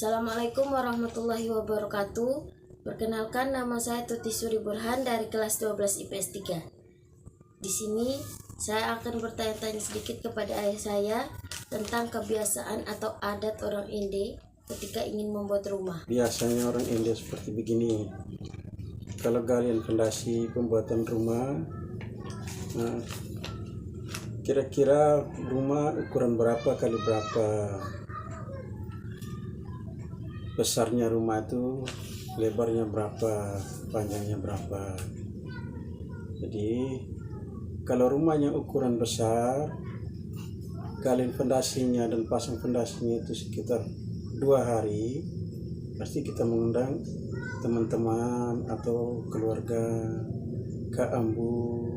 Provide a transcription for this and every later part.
Assalamualaikum warahmatullahi wabarakatuh. Perkenalkan, nama saya Tuti Suri Burhan dari kelas 12 IPS 3. Di sini saya akan bertanya-tanya sedikit kepada ayah saya tentang kebiasaan atau adat orang Ende ketika ingin membuat rumah. Biasanya orang India seperti begini. Kalau galian fondasi pembuatan rumah, nah, kira-kira rumah ukuran berapa kali berapa, besarnya rumah itu lebarnya berapa, panjangnya berapa. Jadi kalau rumahnya ukuran besar, galian fondasinya dan pasang fondasinya itu sekitar 2 hari, pasti kita mengundang teman-teman atau keluarga ke Ambu,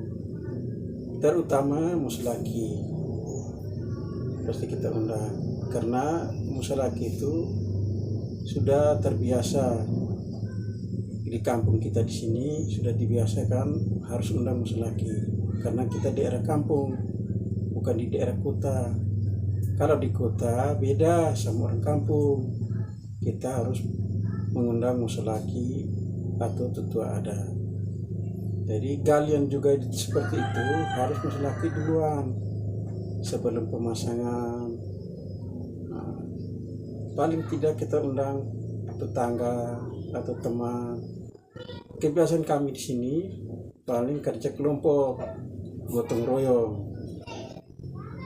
terutama muslaki pasti kita undang, karena muslaki itu sudah terbiasa di kampung kita. Di sini sudah dibiasakan harus undang muslaki karena kita daerah kampung, bukan di daerah kota. Kalau di kota beda sama orang kampung, kita harus mengundang muslaki atau tetua adat. Jadi galian juga seperti itu, harus muslaki duluan sebelum pemasangan. Paling tidak kita undang tetangga atau teman. Kebiasaan kami di sini paling kerja kelompok, gotong royong.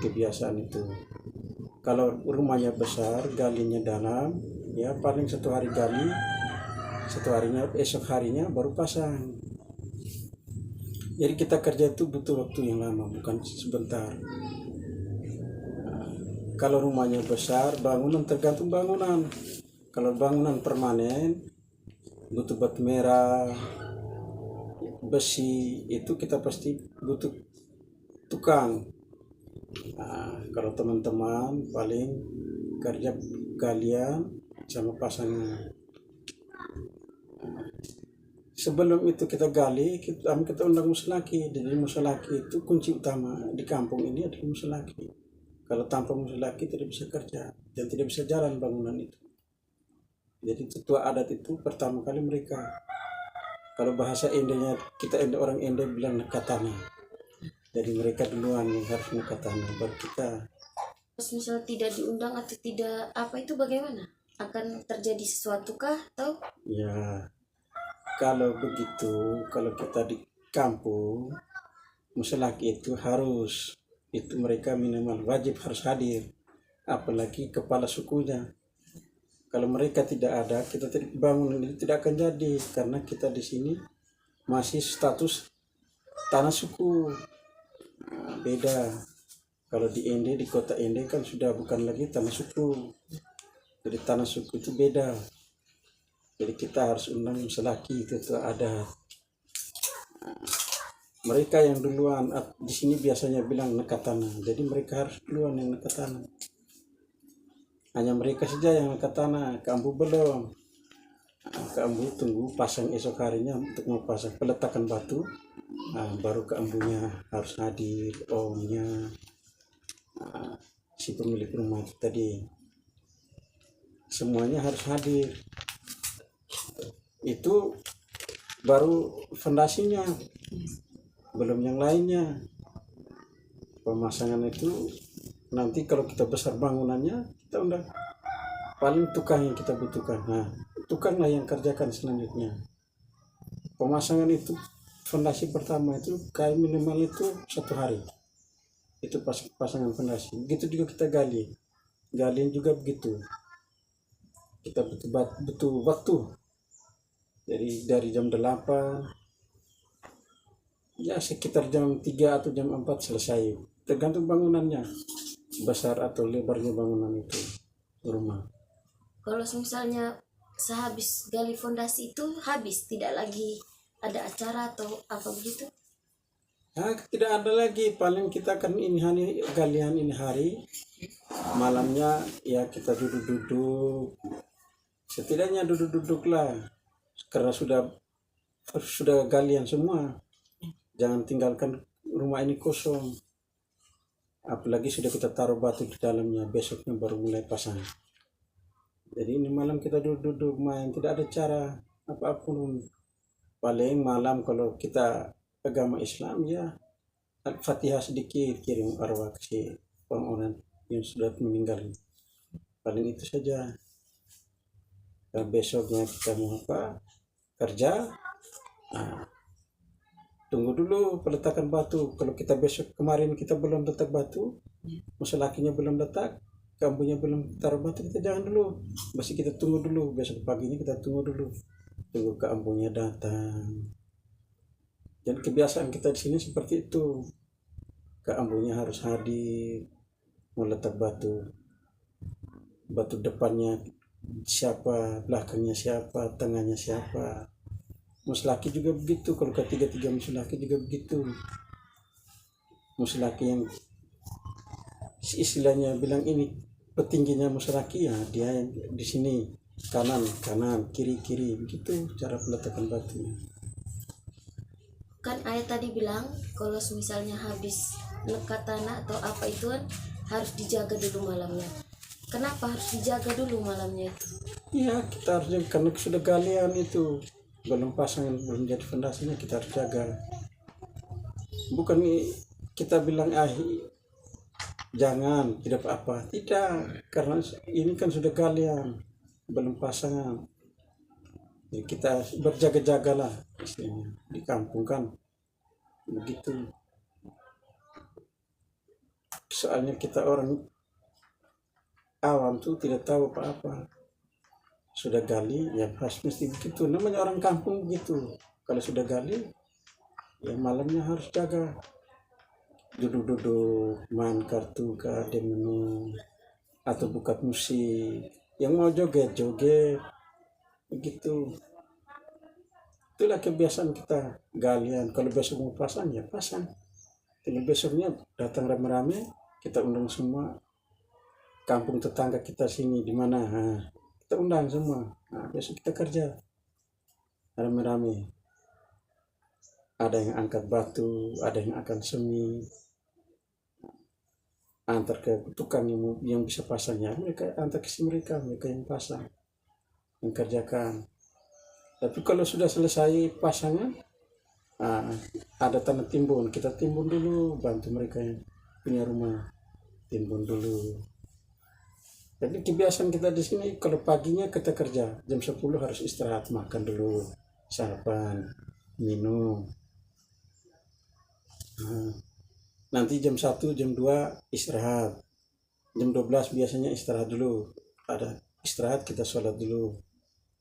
Kebiasaan itu. Kalau rumahnya besar, galinya dalam, ya paling 1 hari gali, 1 harinya, esok harinya baru pasang. Jadi kita kerja itu butuh waktu yang lama, bukan sebentar. Kalau rumahnya besar, bangunan tergantung bangunan. Kalau bangunan permanen, butuh batu merah, besi, itu kita pasti butuh tukang. Nah, kalau teman-teman paling kerja galian sama pasangnya. Sebelum itu kita gali, kita undang muslaki. Jadi muslaki itu kunci utama di kampung ini adalah muslaki. Kalau tanpa muslaki tidak bisa kerja dan tidak bisa jalan bangunan itu. Jadi tetua adat itu pertama kali mereka. Kalau bahasa Endenya, kita orang Ende bilang nekatana. Jadi mereka duluan yang harus nekatana, baru kita. Terus misal tidak diundang atau tidak apa, itu bagaimana? Akan terjadi sesuatu kah atau? Ya, kalau begitu, kalau kita di kampung, muslaki itu harus, itu mereka minimal wajib harus hadir, apalagi kepala sukunya. Kalau mereka tidak ada, kita bangun ini tidak akan jadi, karena kita di sini masih status tanah suku. Nah, beda. Kalau di Ende, di kota Ende kan sudah bukan lagi tanah suku. Jadi tanah suku itu beda. Jadi kita harus undang muslaki, itu ada. Mereka yang duluan di sini biasanya bilang nekatana. Jadi mereka harus duluan yang nekatana. Hanya mereka saja yang nekatana, Ambu belum. Ambu tunggu pasang esok harinya untuk memasang peletakan batu. Baru Ambunya harus hadir, omnya, si pemilik rumah itu tadi. Semuanya harus hadir. Itu baru fondasinya, belum yang lainnya. Pemasangan itu nanti kalau kita besar bangunannya, kita undang paling tukang yang kita butuhkan. Nah, tukanglah yang kerjakan selanjutnya. Pemasangan itu fondasi pertama itu kayak minimal itu 1 hari. Itu pasangan fondasi. Begitu juga kita gali. Galian juga begitu. Kita butuh waktu. Jadi dari jam 8 ya sekitar jam 3 atau jam 4 selesai, tergantung bangunannya besar atau lebarnya bangunan itu rumah. Kalau misalnya sehabis gali fondasi itu habis, tidak lagi ada acara atau apa begitu? Nah, tidak ada lagi, paling kita akan ini hari galian ini hari, malamnya ya kita duduk-duduk, setidaknya duduk-duduklah, karena sudah galian semua. Jangan tinggalkan rumah ini kosong. Apalagi sudah kita taruh batu di dalamnya, besoknya baru mulai pasang. Jadi ini malam kita duduk-duduk main, tidak ada cara apapun. Paling malam kalau kita agama Islam ya Al-Fatihah sedikit kirim arwah ke si orang-orang yang sudah meninggal. Paling itu saja. Dan besoknya kita mau apa? Kerja. Nah, tunggu dulu peletakan batu. Kalau kita besok kemarin kita belum letak batu, masa lakinya belum letak, kambunya belum taruh batu, kita jangan dulu. Masih kita tunggu dulu. Besok paginya kita tunggu dulu. Tunggu ke ambunya datang. Dan kebiasaan kita di sini seperti itu. Ke ambunya harus hadir, mau letak batu. Batu depannya siapa, belakangnya siapa, tengahnya siapa. Muslaki juga begitu, kalau ketiga-tiga muslaki juga begitu. Muslaki yang istilahnya bilang ini petingginya muslaki ya, dia yang di sini kanan kanan, kiri kiri, begitu cara peletakan batunya. Kan ayah tadi bilang kalau misalnya habis lekat tanah atau apa itu kan harus dijaga dulu malamnya. Kenapa harus dijaga dulu malamnya itu? Iya, kita harus jaga, karena sudah galian itu belum pasangan, belum jadi fondasinya, kita harus jaga. Bukan kita bilang jangan tidak apa-apa, tidak, karena ini kan sudah galian belum pasangan. Jadi kita berjaga-jagalah istilahnya di kampung kan begitu. Soalnya kita orang awam tuh tidak tahu apa-apa, sudah gali ya mesti begitu, namanya orang kampung begitu. Kalau sudah gali ya malamnya harus jaga, duduk-duduk main kartu ke ada menu atau buka musik, yang mau joget-joget begitu. Itulah kebiasaan kita galian. Kalau besok mau pasang ya pasang, tinggal besoknya datang rame-rame, kita undang semua kampung tetangga kita sini di mana, nah, kita undang semua. Nah, besok kita kerja rame-rame, ada yang angkat batu, ada yang akan semi, antar ke tukang yang bisa pasangnya, mereka antar ke mereka yang pasang, yang kerjakan. Tapi kalau sudah selesai pasangan, ada tanah timbun, kita timbun dulu, bantu mereka yang punya rumah, timbun dulu. Jadi kebiasaan kita di sini kalau paginya kita kerja, jam 10 harus istirahat, makan dulu, sarapan, minum. Nanti jam 1, jam 2 istirahat. Jam 12 biasanya istirahat dulu. Ada istirahat, kita sholat dulu.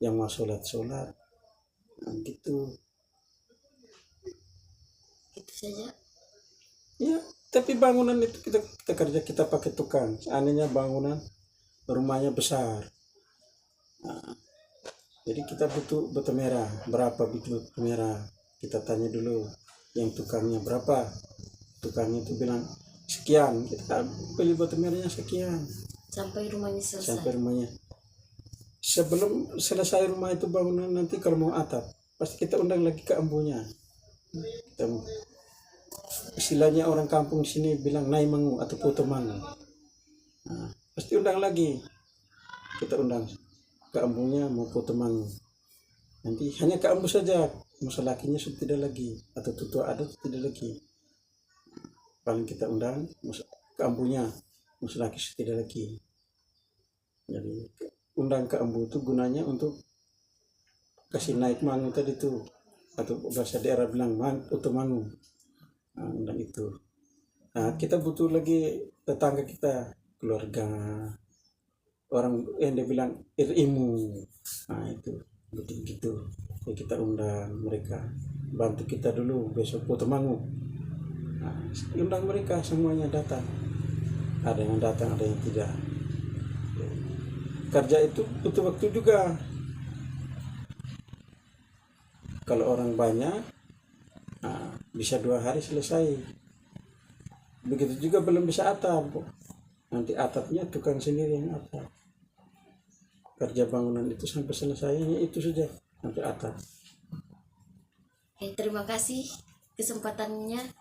Yang mau sholat. Nah, gitu. Itu saja. Ya, tapi bangunan itu kita kerja, kita pakai tukang. Seandainya bangunan rumahnya besar. Nah, jadi kita butuh batu merah. Berapa batu merah? Kita tanya dulu yang tukangnya berapa. Tukangnya itu bilang sekian, kita beli batu merahnya sekian. Sampai rumahnya selesai. Sampai rumahnya. Sebelum selesai rumah itu bangunan, nanti kalau mau atap, pasti kita undang lagi ke ambunya. Kita, istilahnya orang kampung sini bilang naimangu atau potomangu. Nah, pasti undang lagi. Kita undang ke ambunya mau potomangu. Nanti hanya ke ambu saja, musa lakinya sudah tidak lagi, atau tutua adat tidak lagi. Paling kita undang ke ambunya, musa laki sudah tidak lagi. Jadi undang ke ambu itu gunanya untuk kasih naik mangu tadi tuh, atau bahasa daerah bilang potomangu. Nah, undang itu. Nah, kita butuh lagi tetangga kita, keluarga, orang yang dia bilang irimu. Nah, itu begitu. Jadi kita undang mereka, bantu kita dulu besok potomangu. Nah, undang mereka semuanya datang. Ada yang datang, ada yang tidak. Kerja itu butuh waktu juga. Kalau orang banyak, bisa 2 hari selesai. Begitu juga belum bisa atap. Nanti atapnya tukang sendiri yang atap. Kerja bangunan itu sampai selesainya itu saja, sampai atap. Terima kasih kesempatannya.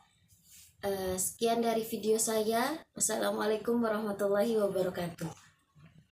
Sekian dari video saya. Wassalamualaikum warahmatullahi wabarakatuh.